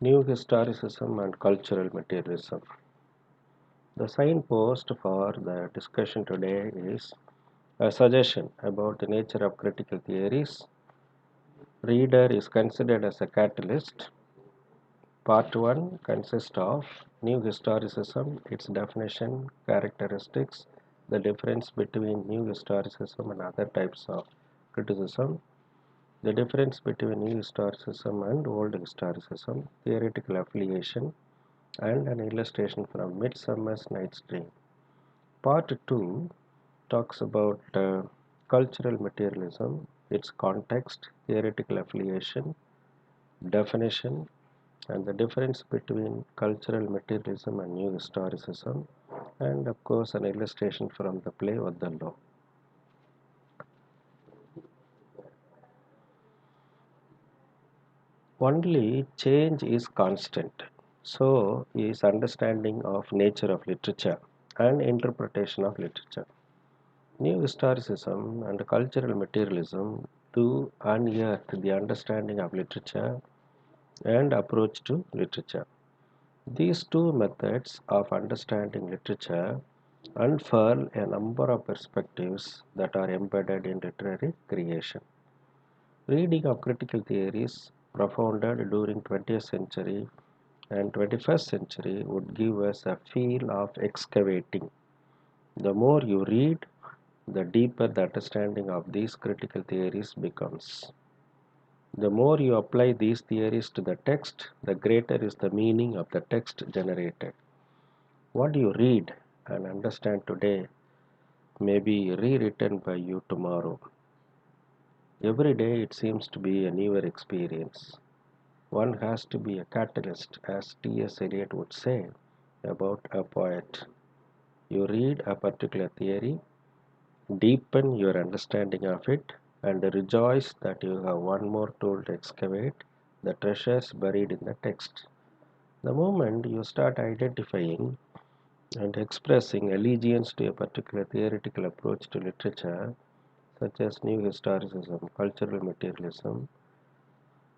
New historicism and cultural materialism. The signpost for the discussion today is a suggestion about the nature of critical theories. Reader is considered as a catalyst. Part 1 consists of New Historicism, its definition, characteristics, the difference between New Historicism and other types of criticism, the difference between New Historicism and Old Historicism, theoretical affiliation, and an illustration from Midsummer's Night's Dream. Part 2 talks about cultural materialism, its context, theoretical affiliation, definition, and the difference between cultural materialism and new historicism, and of course, an illustration from the play Othello. Only change is constant. So is understanding of nature of literature and interpretation of literature. New historicism and cultural materialism do unearth the understanding of literature and approach to literature. These two methods of understanding literature unfurl a number of perspectives that are embedded in literary creation. Reading of critical theories profounded during 20th century and 21st century would give us a feel of excavating. The more you read, the deeper the understanding of these critical theories becomes. The more you apply these theories to the text, the greater is the meaning of the text generated. What you read and understand today may be rewritten by you tomorrow. Every day it seems to be a newer experience. One has to be a catalyst, as T.S. Eliot would say about a poet. You read a particular theory, deepen your understanding of it, and rejoice that you have one more tool to excavate the treasures buried in the text. The moment you start identifying and expressing allegiance to a particular theoretical approach to literature, such as New Historicism, cultural materialism,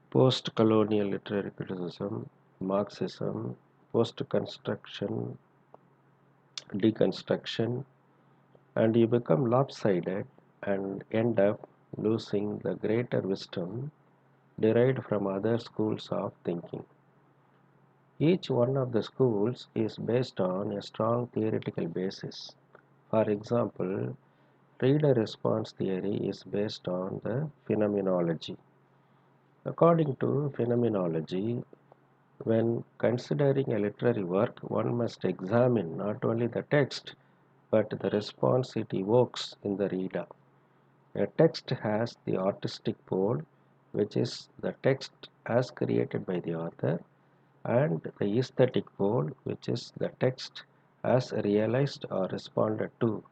post colonial literary criticism, Marxism, post construction, deconstruction, and you become lopsided and end up losing the greater wisdom derived from other schools of thinking. Each one of the schools is based on a strong theoretical basis. For example, reader response theory is based on the phenomenology. According to phenomenology, when considering a literary work, one must examine not only the text but the response it evokes in the reader. A text has the artistic pole, which is the text as created by the author, and the aesthetic pole, which is the text as realized or responded to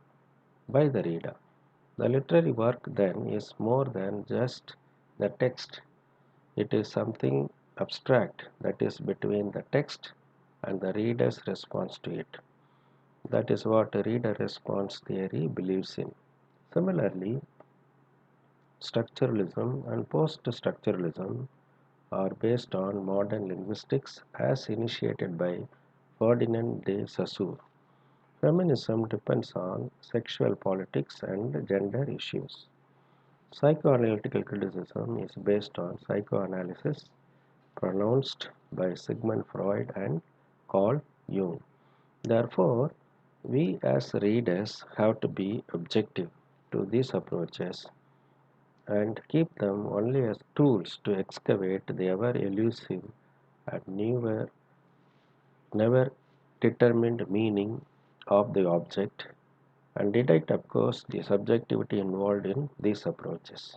by the reader. The literary work then is more than just the text. It is something abstract that is between the text and the reader's response to it. That is what reader response theory believes in. Similarly, structuralism and post-structuralism are based on modern linguistics as initiated by Ferdinand de Saussure. Feminism depends on sexual politics and gender issues. Psychoanalytical criticism is based on psychoanalysis pronounced by Sigmund Freud and Carl Jung. Therefore, we as readers have to be objective to these approaches and keep them only as tools to excavate the ever elusive and never determined meaning of the object and detect, of course, the subjectivity involved in these approaches.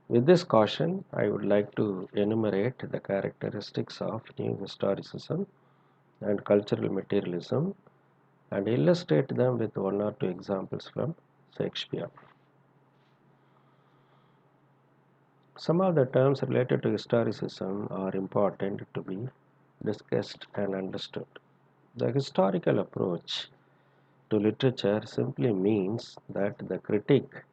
With this caution, I would like to enumerate the characteristics of new historicism and cultural materialism and illustrate them with one or two examples from Shakespeare. Some of the terms related to historicism are important to be discussed and understood. The historical approach to literature simply means that the critic,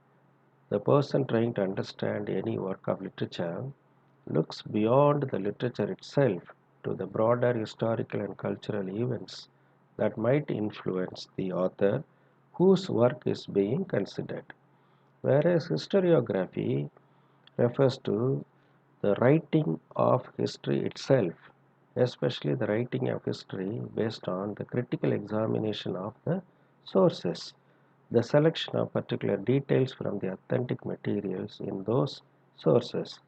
the person trying to understand any work of literature, looks beyond the literature itself to the broader historical and cultural events that might influence the author whose work is being considered. Whereas historiography refers to the writing of history itself, especially the writing of history based on the critical examination of the sources, the selection of particular details from the authentic materials in those sources,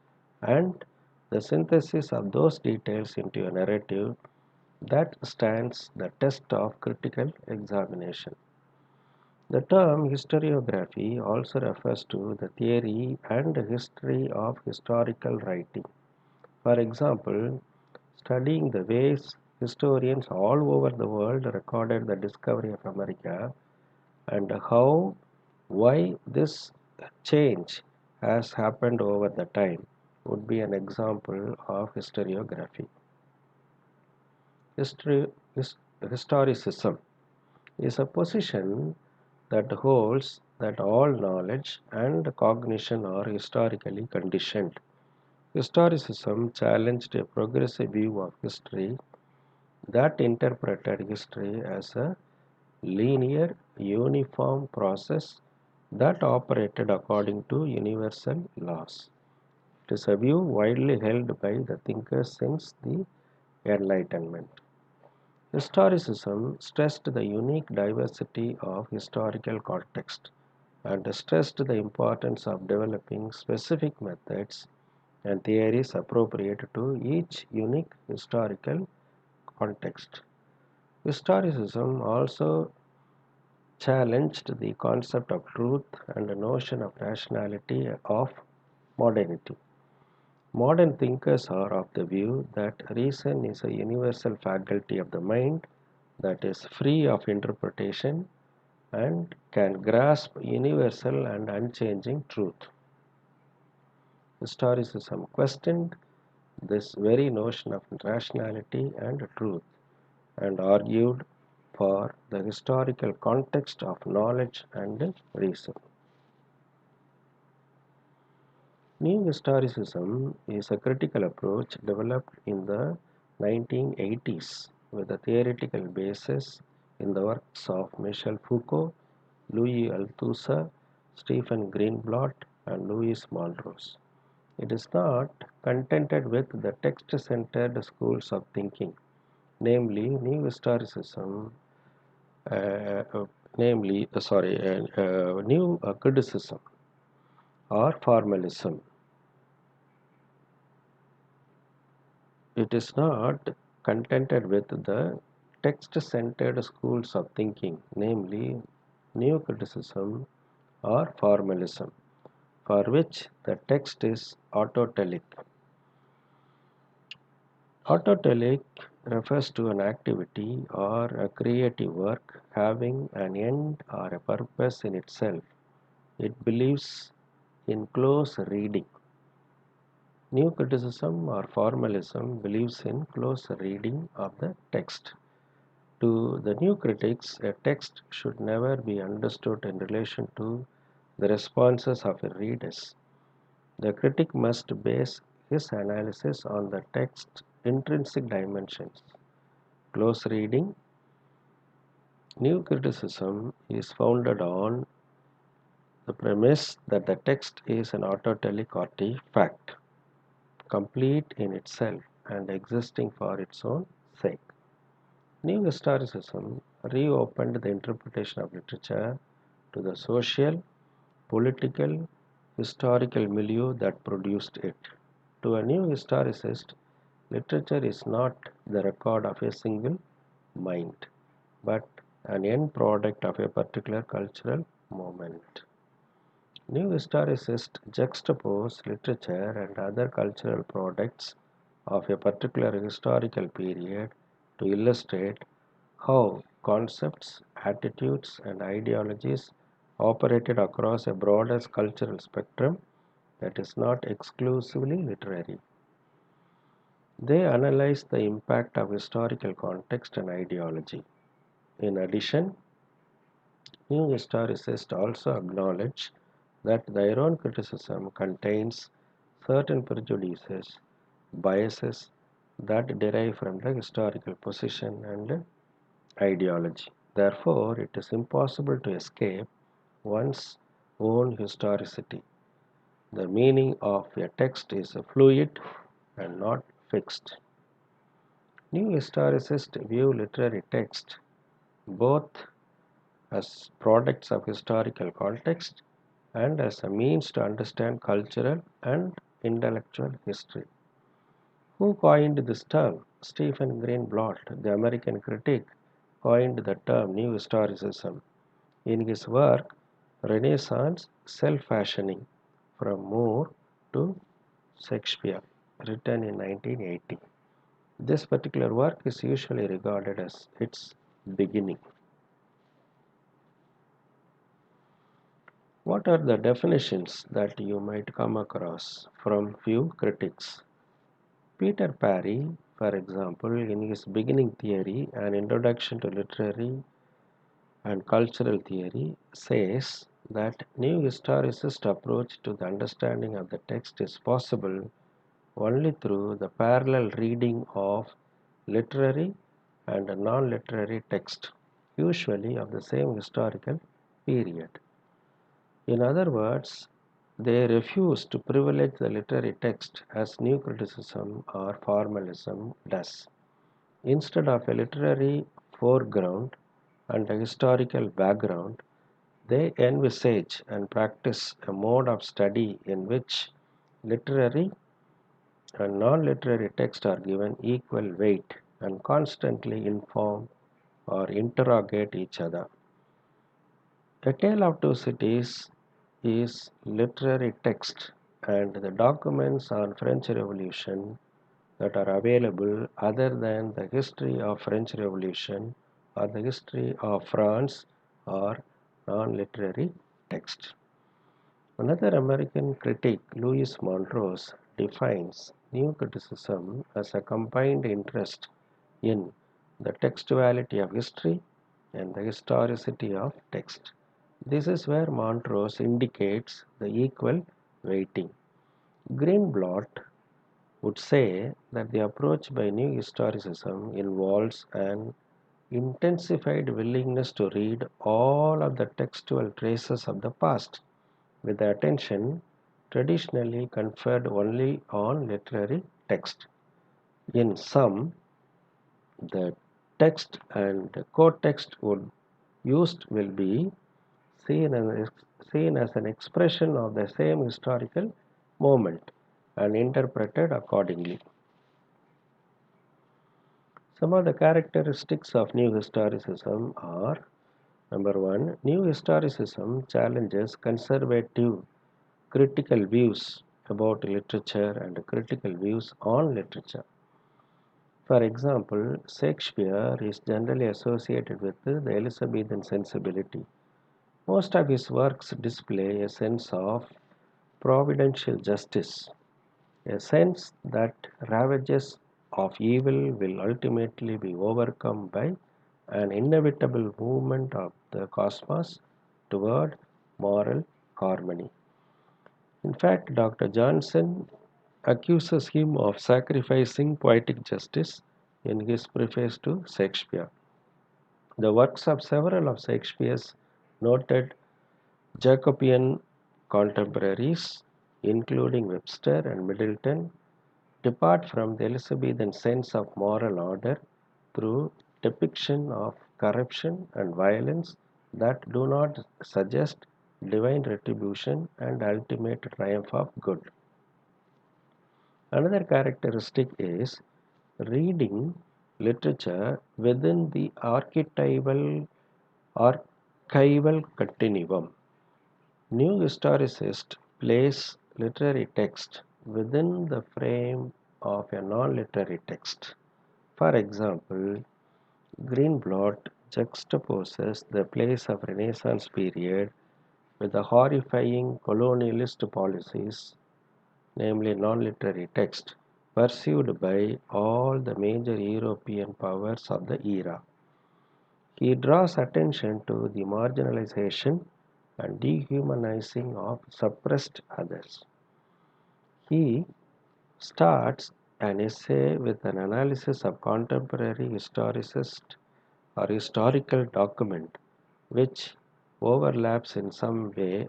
and the synthesis of those details into a narrative that stands the test of critical examination. The term historiography also refers to the theory and history of historical writing. For example, studying the ways historians all over the world recorded the discovery of America and how, why this change has happened over the time would be an example of historiography. History, Historicism is a position that holds that all knowledge and cognition are historically conditioned. Historicism challenged a progressive view of history that interpreted history as a linear, uniform process that operated according to universal laws. It is a view widely held by the thinkers since the Enlightenment. Historicism stressed the unique diversity of historical context and stressed the importance of developing specific methods and theories appropriate to each unique historical context. Historicism also challenged the concept of truth and the notion of rationality of modernity. Modern thinkers are of the view that reason is a universal faculty of the mind that is free of interpretation and can grasp universal and unchanging truth. Historicism questioned this very notion of rationality and truth and argued for the historical context of knowledge and reason. New historicism is a critical approach developed in the 1980s with a theoretical basis in the works of Michel Foucault, Louis Althusser, Stephen Greenblatt, and Louis Malraux. It is not contented with the text-centered schools of thinking, namely New Historicism, uh, uh, New Criticism or Formalism. It is not contented with the text-centered schools of thinking, namely New Criticism or Formalism, for which the text is autotelic. Autotelic refers to an activity or a creative work having an end or a purpose in itself. It believes in close reading. New criticism or formalism believes in close reading of the text. To the new critics, a text should never be understood in relation to the responses of the readers. The critic must base his analysis on the text's intrinsic dimensions. Close reading. New criticism is founded on the premise that the text is an autotelic artifact, complete in itself and existing for its own sake. New historicism reopened the interpretation of literature to the social, political, historical milieu that produced it. To a new historicist, literature is not the record of a single mind, but an end product of a particular cultural moment. New historicists juxtapose literature and other cultural products of a particular historical period to illustrate how concepts, attitudes, and ideologies operated across a broader cultural spectrum that is not exclusively literary. They analyze the impact of historical context and ideology. In addition, new historicists also acknowledge that their own criticism contains certain prejudices, biases, that derive from the historical position and ideology. Therefore, it is impossible to escape one's own historicity. The meaning of a text is fluid and not fixed. New historicists view literary texts both as products of historical context and as a means to understand cultural and intellectual history. Who coined this term? Stephen Greenblatt, the American critic, coined the term New Historicism in his work Renaissance Self-Fashioning from Moore to Shakespeare, written in 1980. This particular work is usually regarded as its beginning. What are the definitions that you might come across from few critics? Peter Parry, for example, in his Beginning Theory, an introduction to literary and cultural theory, says that new historicist approach to the understanding of the text is possible only through the parallel reading of literary and non-literary text, usually of the same historical period. In other words, they refuse to privilege the literary text as new criticism or formalism does. Instead of a literary foreground and a historical background, they envisage and practice a mode of study in which literary and non-literary texts are given equal weight and constantly inform or interrogate each other. A Tale of Two Cities is literary text and the documents on French Revolution that are available other than the history of French Revolution or the history of France or non-literary text. Another American critic, Louis Montrose, defines new criticism as a combined interest in the textuality of history and the historicity of text. This is where Montrose indicates the equal weighting. Greenblatt would say that the approach by new historicism involves an intensified willingness to read all of the textual traces of the past with the attention traditionally conferred only on literary text. In sum, the text and co-text would used will be seen as, seen as an expression of the same historical moment and interpreted accordingly. Some of the characteristics of New Historicism are: number one, New Historicism challenges conservative critical views about literature and critical views on literature. For example, Shakespeare is generally associated with the Elizabethan sensibility. Most of his works display a sense of providential justice, a sense that ravages of evil will ultimately be overcome by an inevitable movement of the cosmos toward moral harmony. In fact, Dr. Johnson accuses him of sacrificing poetic justice in his preface to Shakespeare. The works of several of Shakespeare's noted Jacobean contemporaries, including Webster and Middleton, depart from the Elizabethan sense of moral order through depiction of corruption and violence that do not suggest divine retribution and ultimate triumph of good. Another characteristic is reading literature within the archival continuum. New historicists place literary text within the frame of a non-literary text. For example, Greenblatt juxtaposes the place of Renaissance period with the horrifying colonialist policies, namely non-literary text, pursued by all the major European powers of the era. He draws attention to the marginalization and dehumanizing of suppressed others. He starts an essay with an analysis of contemporary historicist or historical document which overlaps in some way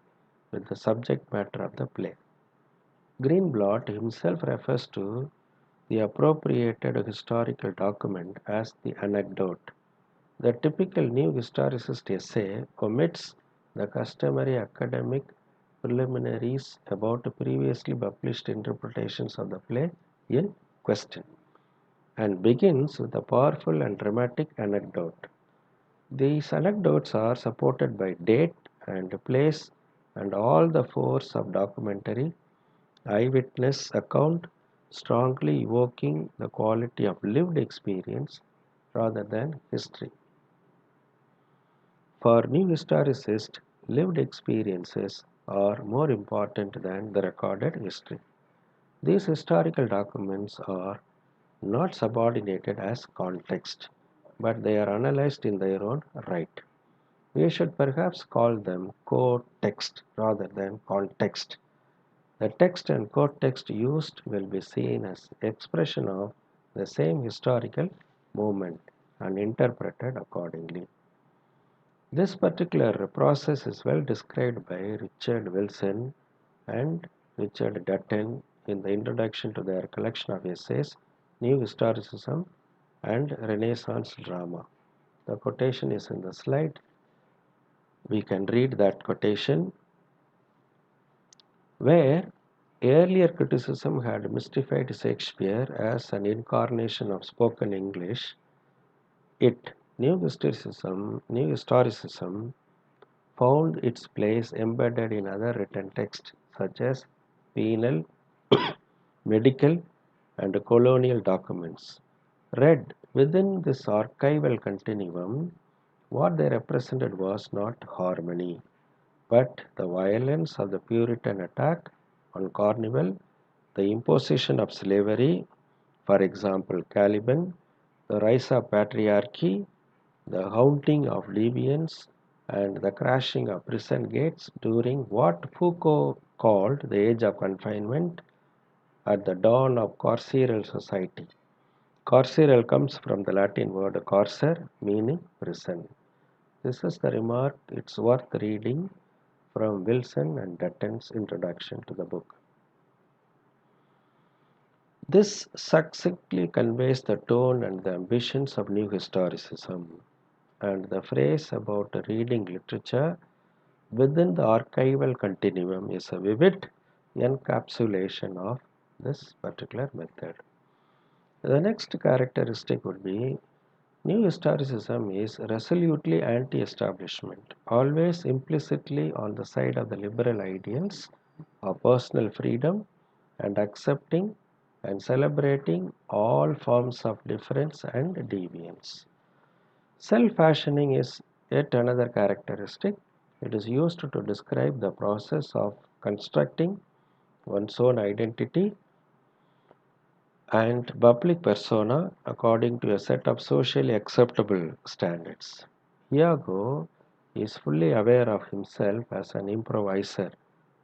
with the subject matter of the play. Greenblatt himself refers to the appropriated historical document as the anecdote. The typical new historicist essay omits the customary academic preliminaries about previously published interpretations of the play in question and begins with a powerful and dramatic anecdote. These anecdotes are supported by date and place and all the force of documentary eyewitness account, strongly evoking the quality of lived experience rather than history. For new historicists, lived experiences are more important than the recorded history. These historical documents are not subordinated as context, but they are analyzed in their own right. We should perhaps call them co-text rather than context. The text and co-text used will be seen as expression of the same historical movement and interpreted accordingly. This particular process is well described by Richard Wilson and Richard Dutton in the introduction to their collection of essays, New Historicism and Renaissance Drama. The quotation is in the slide. We can read that quotation where earlier criticism had mystified Shakespeare as an incarnation of spoken English. New historicism found its place embedded in other written texts such as penal, medical, and colonial documents. Read within this archival continuum, what they represented was not harmony, but the violence of the Puritan attack on Cornwall, the imposition of slavery, for example, Caliban, the rise of patriarchy, the haunting of deviants, and the crashing of prison gates during what Foucault called the age of confinement at the dawn of carceral society. Carceral comes from the Latin word carcer, meaning prison. This is the remark. It's worth reading from Wilson and Dutton's introduction to the book. This succinctly conveys the tone and the ambitions of New Historicism, and the phrase about reading literature within the archival continuum is a vivid encapsulation of this particular method. The next characteristic would be New Historicism is resolutely anti-establishment, always implicitly on the side of the liberal ideals of personal freedom and accepting and celebrating all forms of difference and deviance. Self-fashioning is yet another characteristic. It is used to describe the process of constructing one's own identity and public persona according to a set of socially acceptable standards. Iago is fully aware of himself as an improviser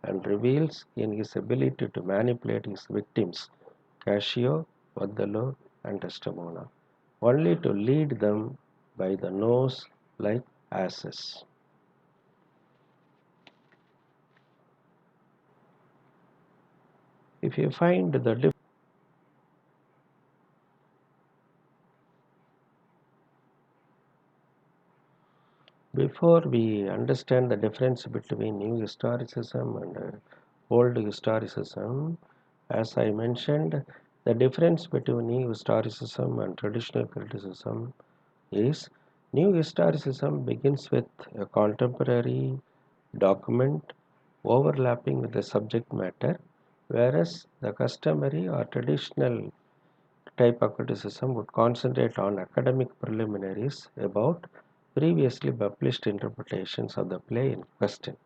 and reveals in his ability to manipulate his victims, Cassio, Othello, and Desdemona, only to lead them by the nose like asses. If you find the Before we understand the difference between New Historicism and Old Historicism, as I mentioned, the difference between New Historicism and traditional criticism is New Historicism begins with a contemporary document overlapping with the subject matter, whereas the customary or traditional type of criticism would concentrate on academic preliminaries about previously published interpretations of the play in question.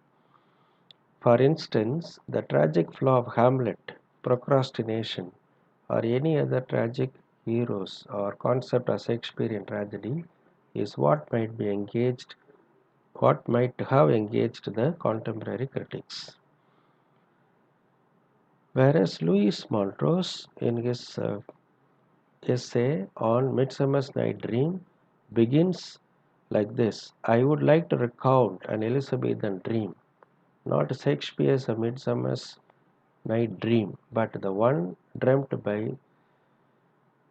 For instance, the tragic flaw of Hamlet, procrastination, or any other tragic heroes or concept of Shakespearean tragedy is what might have engaged the contemporary critics. Whereas Louis Montrose, in his essay on Midsummer's Night Dream, begins like this: I would like to recount an Elizabethan dream, not Shakespeare's A Midsummer's Night Dream, but the one dreamt by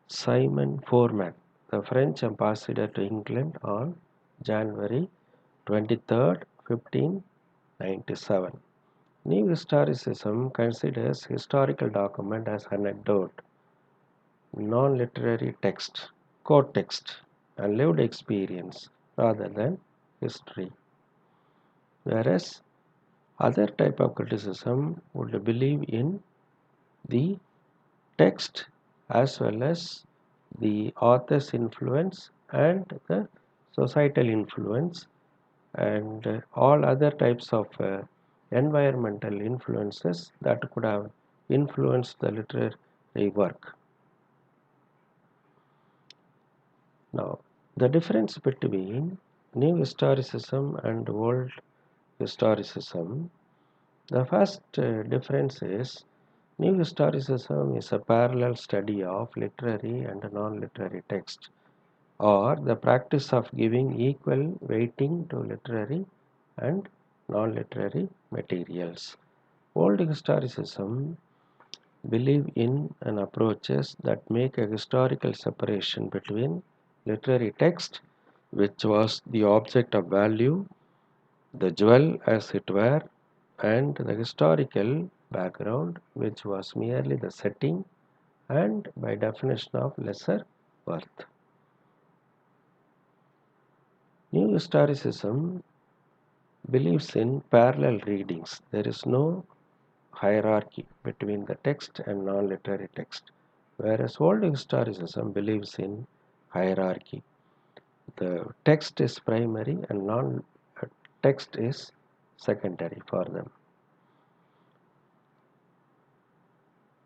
Simon Foreman, the French ambassador to England on January 23rd, 1597. New historicism considers historical document as anecdote, non-literary text, court text, and lived experience rather than history. Whereas other type of criticism would believe in the text as well as the author's influence and the societal influence and all other types of environmental influences that could have influenced the literary work. Now, the difference between new historicism and old historicism, the first difference is new historicism is a parallel study of literary and non-literary text, or the practice of giving equal weighting to literary and non-literary materials. Old historicism believe in and approaches that make a historical separation between literary text, which was the object of value, the jewel as it were, and the historical background, which was merely the setting and by definition of lesser worth. New historicism believes in parallel readings. There is no hierarchy between the text and non-literary text, whereas old historicism believes in hierarchy. The text is primary and non-text is secondary for them.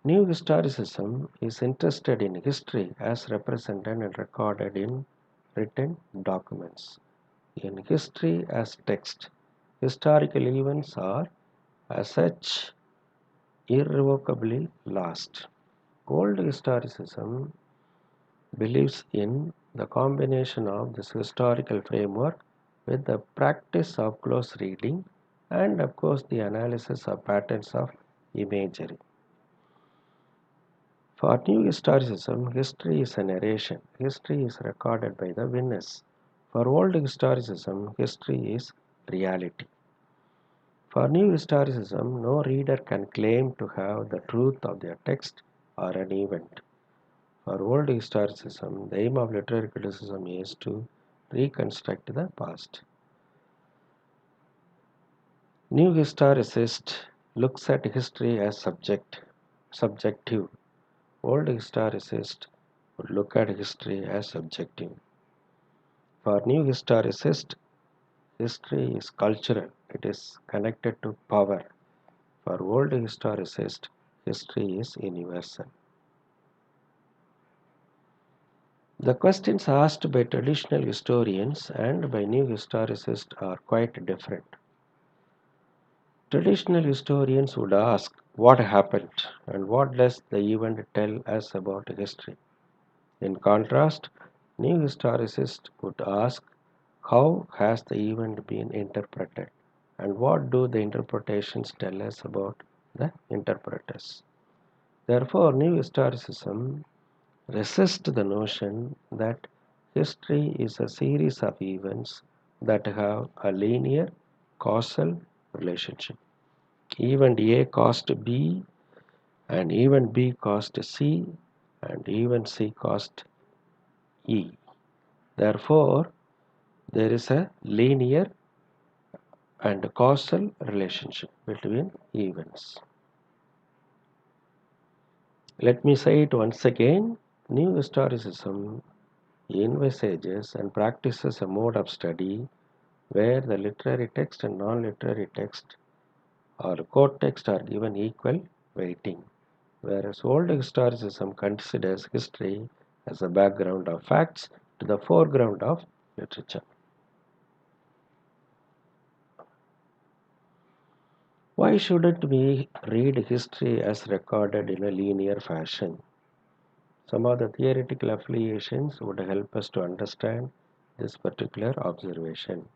New historicism is interested in history as represented and recorded in written documents. In history as text, historical events are as such irrevocably lost. Old historicism believes in the combination of this historical framework with the practice of close reading and, of course, the analysis of patterns of imagery. For new historicism, history is a narration. History is recorded by the witness. For old historicism, history is reality. For new historicism, no reader can claim to have the truth of their text or an event. For old historicism, the aim of literary criticism is to reconstruct the past. New historicist looks at history as subjective. Old historicist would look at history as objective. For new historicist, history is cultural. It is connected to power. For old historicist, history is universal. The questions asked by traditional historians and by new historicists are quite different. Traditional historians would ask what happened and what does the event tell us about history. In contrast, new historicists would ask how has the event been interpreted and what do the interpretations tell us about the interpreters. Therefore, new historicism resists the notion that history is a series of events that have a linear causal relationship. Event A caused B, and event B caused C, and event C caused E. Therefore, there is a linear and causal relationship between events. Let me say it once again. New historicism envisages and practices a mode of study where the literary text and non-literary text or court text are given equal weighting, whereas old historicism considers history as a background of facts to the foreground of literature. Why shouldn't we read history as recorded in a linear fashion? Some of the theoretical affiliations would help us to understand this particular observation.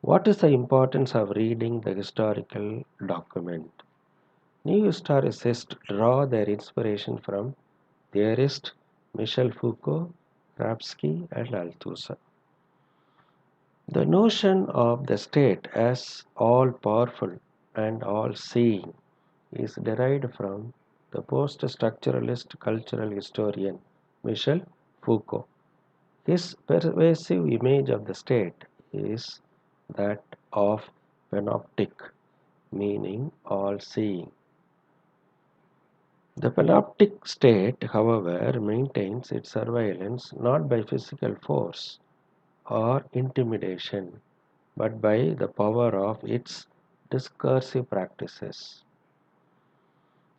What is the importance of reading the historical document? New historicists draw their inspiration from theorists Michel Foucault, Rapsky, and Althusser. The notion of the state as all powerful and all seeing is derived from the post structuralist cultural historian Michel Foucault. His pervasive image of the state is that of panoptic, meaning all seeing. The panoptic state, however, maintains its surveillance not by physical force or intimidation, but by the power of its discursive practices.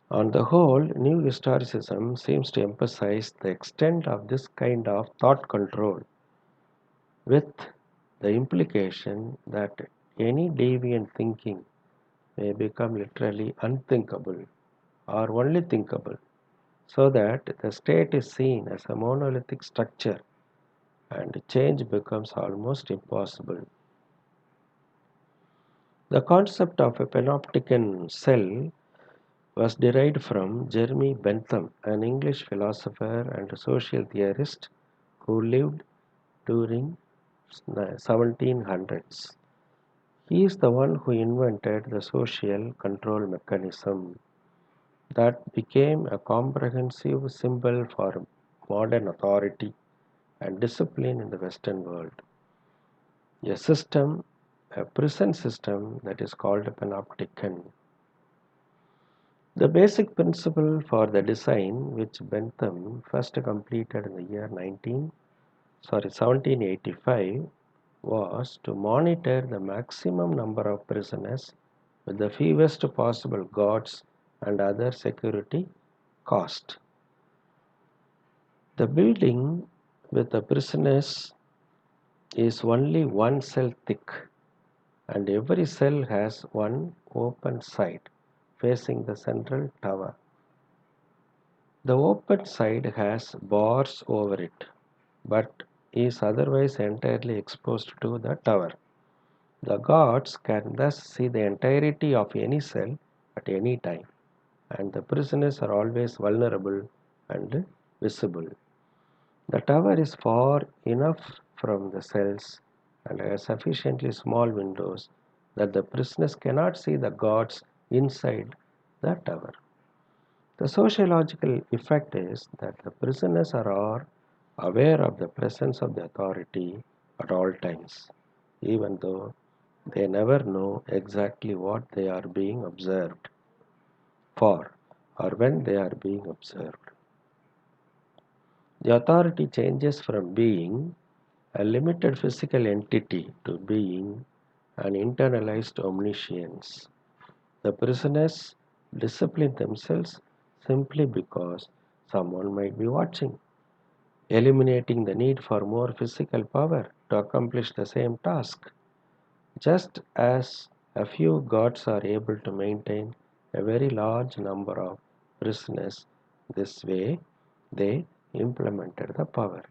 On the whole, New Historicism seems to emphasize the extent of this kind of thought control, with the implication that any deviant thinking may become literally unthinkable or only thinkable, so that the state is seen as a monolithic structure and change becomes almost impossible. The concept of a panopticon cell was derived from Jeremy Bentham, an English philosopher and social theorist who lived during 1700s. He is the one who invented the social control mechanism that became a comprehensive symbol for modern authority and discipline in the Western world. A system, a prison system that is called a panopticon. The basic principle for the design, which Bentham first completed in the year 1785, was to monitor the maximum number of prisoners with the fewest possible guards and other security cost. The building with the prisoners is only one cell thick, and every cell has one open side facing the central tower. The open side has bars over it, but is otherwise entirely exposed to the tower. The guards can thus see the entirety of any cell at any time, and the prisoners are always vulnerable and visible. The tower is far enough from the cells and has sufficiently small windows that the prisoners cannot see the guards inside the tower. The sociological effect is that the prisoners are aware of the presence of the authority at all times, even though they never know exactly what they are being observed for or when they are being observed. The authority changes from being a limited physical entity to being an internalized omniscience. The prisoners discipline themselves simply because someone might be watching, eliminating the need for more physical power to accomplish the same task. Just as a few gods are able to maintain a very large number of prisoners this way, they implemented the power.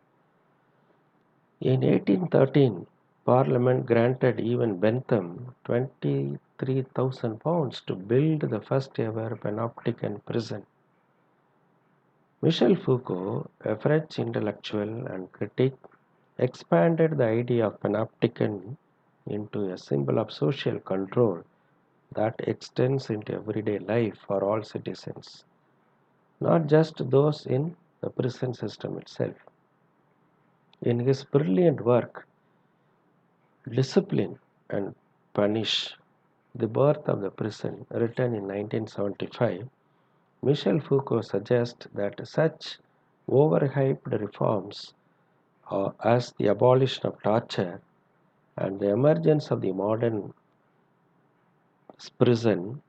In 1813, Parliament granted even Bentham £23,000 to build the first ever panopticon prison. Michel Foucault, a French intellectual and critic, expanded the idea of panopticon into a symbol of social control that extends into everyday life for all citizens, not just those in the prison system itself. In his brilliant work, Discipline and Punish: The Birth of the Prison, written in 1975, Michel Foucault suggests that such overhyped reforms as the abolition of torture and the emergence of the modern prison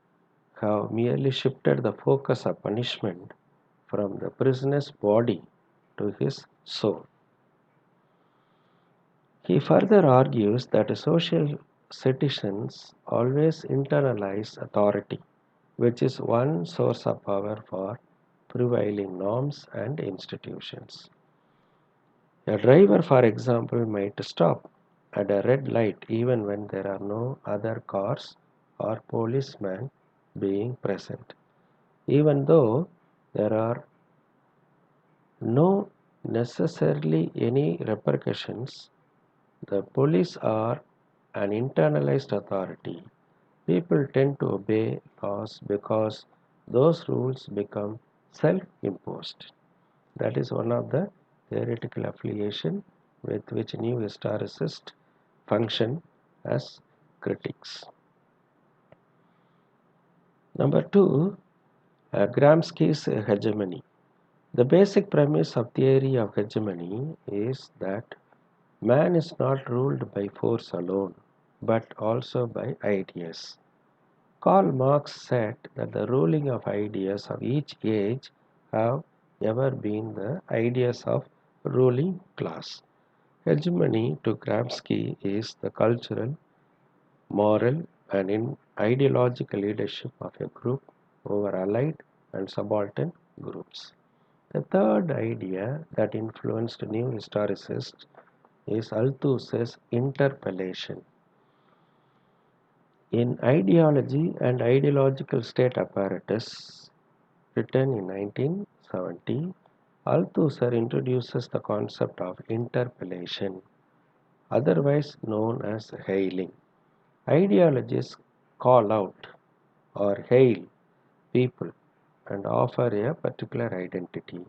have merely shifted the focus of punishment from the prisoner's body to his soul. He further argues that social citizens always internalize authority, which is one source of power for prevailing norms and institutions. A driver, for example, might stop at a red light even when there are no other cars or policemen being present, even though there are no necessarily any repercussions. The police are an internalized authority. People tend to obey laws because those rules become self-imposed. That is one of the theoretical affiliation with which new historicists function as critics. Number two, Gramsci's hegemony. The basic premise of theory of hegemony is that man is not ruled by force alone, but also by ideas. Karl Marx said that the ruling of ideas of each age have ever been the ideas of ruling class. Hegemony to Gramsci is the cultural, moral, and ideological leadership of a group over allied and subaltern groups. The third idea that influenced new historicists is Althusser's interpellation. In Ideology and Ideological State Apparatus, written in 1970, Althusser introduces the concept of interpellation, otherwise known as hailing. Ideologists call out or hail people and offer a particular identity,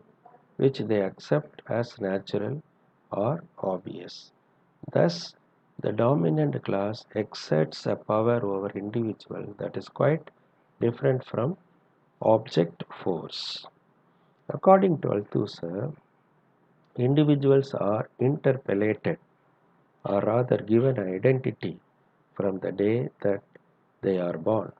which they accept as natural or obvious. Thus, the dominant class exerts a power over individual that is quite different from object force. According to Althusser, individuals are interpellated, or rather given an identity from the day that they are born,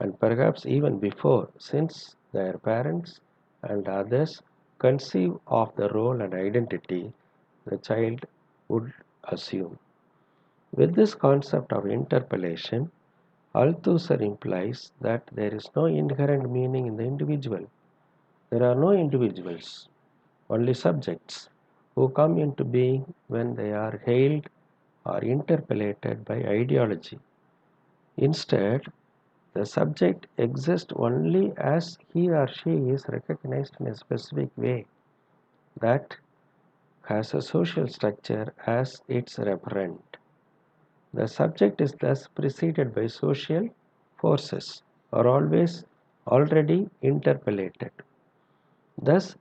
and perhaps even before, since their parents and others conceive of the role and identity the child would assume. With this concept of interpellation, Althusser implies that there is no inherent meaning in the individual. There are no individuals, only subjects who come into being when they are hailed or interpellated by ideology. Instead, the subject exists only as he or she is recognized in a specific way that has a social structure as its referent. The subject is thus preceded by social forces, or always already interpellated. Thus,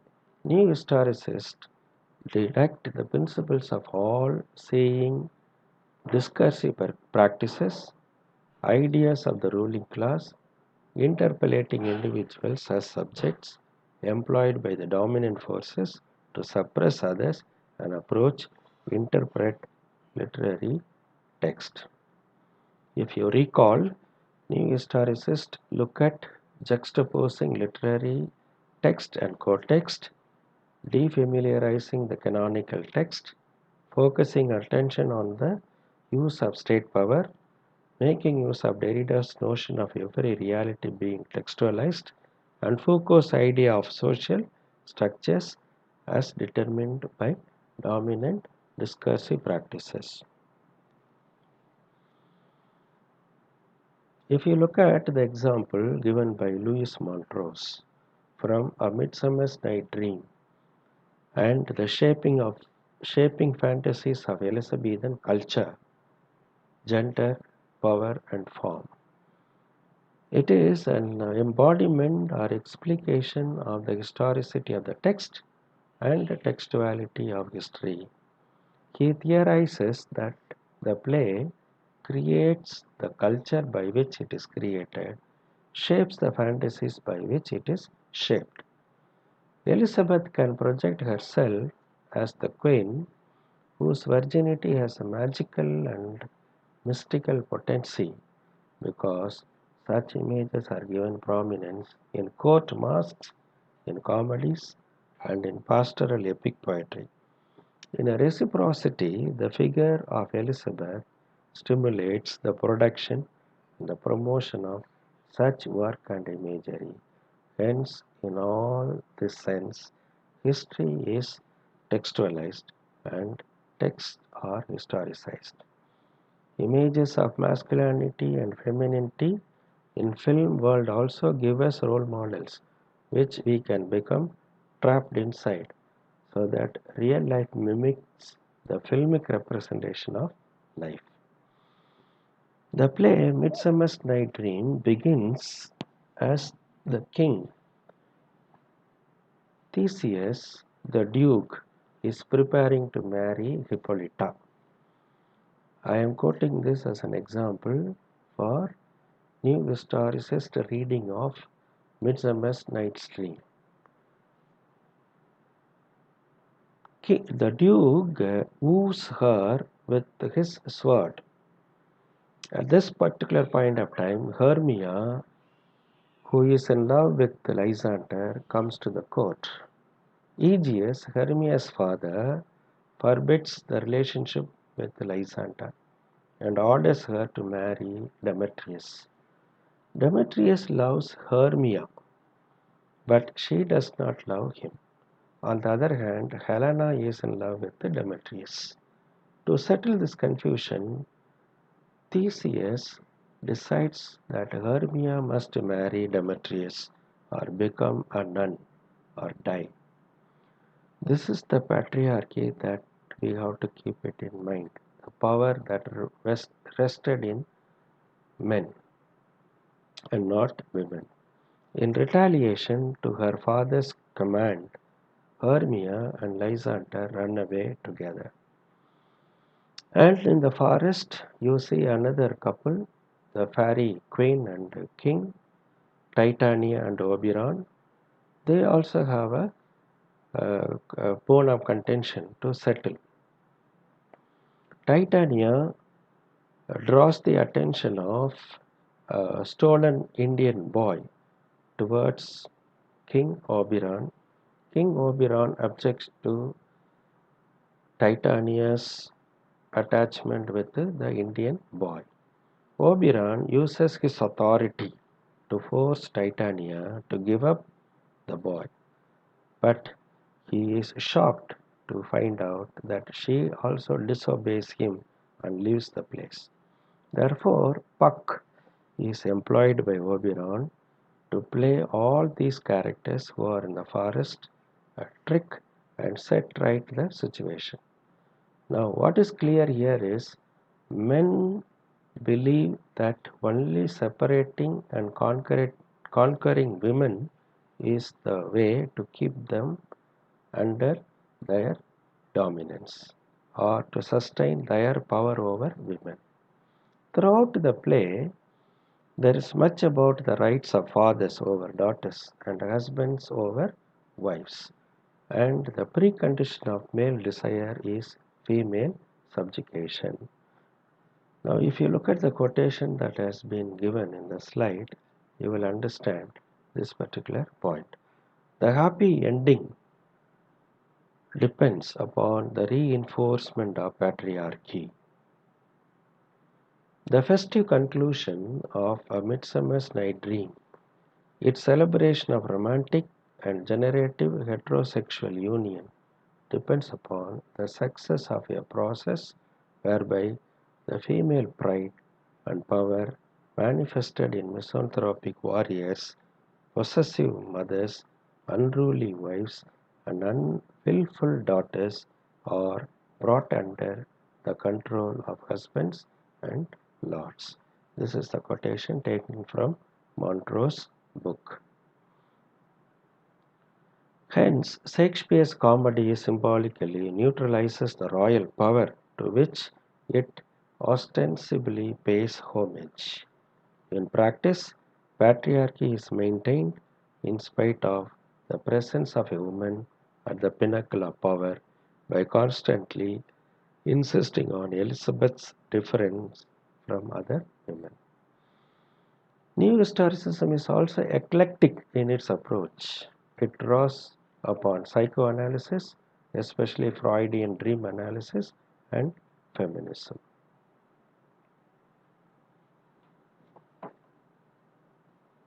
new historicists deduct the principles of all seeing discursive practices, ideas of the ruling class, interpellating individuals as subjects employed by the dominant forces to suppress others and approach interpret literary text. If you recall, new historicists look at juxtaposing literary text and co-text, defamiliarizing the canonical text, focusing attention on the use of state power, making use of Derrida's notion of every reality being textualized, and Foucault's idea of social structures as determined by dominant discursive practices. If you look at the example given by Louis Montrose from A Midsummer's Night Dream and the shaping fantasies of Elizabethan culture, gender, power, and form. It is an embodiment or explication of the historicity of the text and the textuality of history. He theorizes that the play creates the culture by which it is created, shapes the fantasies by which it is shaped. Elizabeth can project herself as the queen whose virginity has a magical and mystical potency because such images are given prominence in court masks, in comedies, and in pastoral epic poetry. In a reciprocity, the figure of Elizabeth stimulates the production and the promotion of such work and imagery. Hence, in all this sense, history is textualized and texts are historicized. Images of masculinity and femininity in film world also give us role models which we can become trapped inside so that real life mimics the filmic representation of life. The play Midsummer's Night Dream begins as the king Theseus, the duke, is preparing to marry Hippolyta. I am quoting this as an example for new historicist reading of Midsummer's Night's Dream. The duke woos her with his sword. At this particular point of time, Hermia, who is in love with Lysander, comes to the court. Aegeus, Hermia's father, forbids the relationship with Lysander and orders her to marry Demetrius. Demetrius loves Hermia, but she does not love him. On the other hand, Helena is in love with Demetrius. To settle this confusion, Theseus decides that Hermia must marry Demetrius or become a nun or die. This is the patriarchy that we have to keep it in mind. The power that rested in men and not women. In retaliation to her father's command, Hermia and Lysander run away together. And in the forest, you see another couple, the fairy queen and king, Titania and Oberon. They also have a bone of contention to settle. Titania draws the attention of a stolen Indian boy towards King Oberon. King Oberon objects to Titania's attachment with the Indian boy. Oberon uses his authority to force Titania to give up the boy, but he is shocked to find out that she also disobeys him and leaves the place. Therefore, Puck is employed by Oberon to play all these characters who are in the forest a trick and set right the situation. Now, what is clear here is men believe that only separating and conquering women is the way to keep them under their dominance or to sustain their power over women. Throughout the play, there is much about the rights of fathers over daughters and husbands over wives, and the precondition of male desire is female subjugation. Now, if you look at the quotation that has been given in the slide, you will understand this particular point. The happy ending depends upon the reinforcement of patriarchy. The festive conclusion of A Midsummer's Night Dream, its celebration of romantic and generative heterosexual union, depends upon the success of a process whereby the female pride and power manifested in misanthropic warriors, possessive mothers, unruly wives, and unwillful daughters are brought under the control of husbands and lords. This is the quotation taken from Montrose' book. Hence, Shakespeare's comedy symbolically neutralizes the royal power to which it ostensibly pays homage. In practice, patriarchy is maintained in spite of the presence of a woman at the pinnacle of power by constantly insisting on Elizabeth's difference from other women. New historicism is also eclectic in its approach. It draws upon psychoanalysis, especially Freudian dream analysis, and feminism.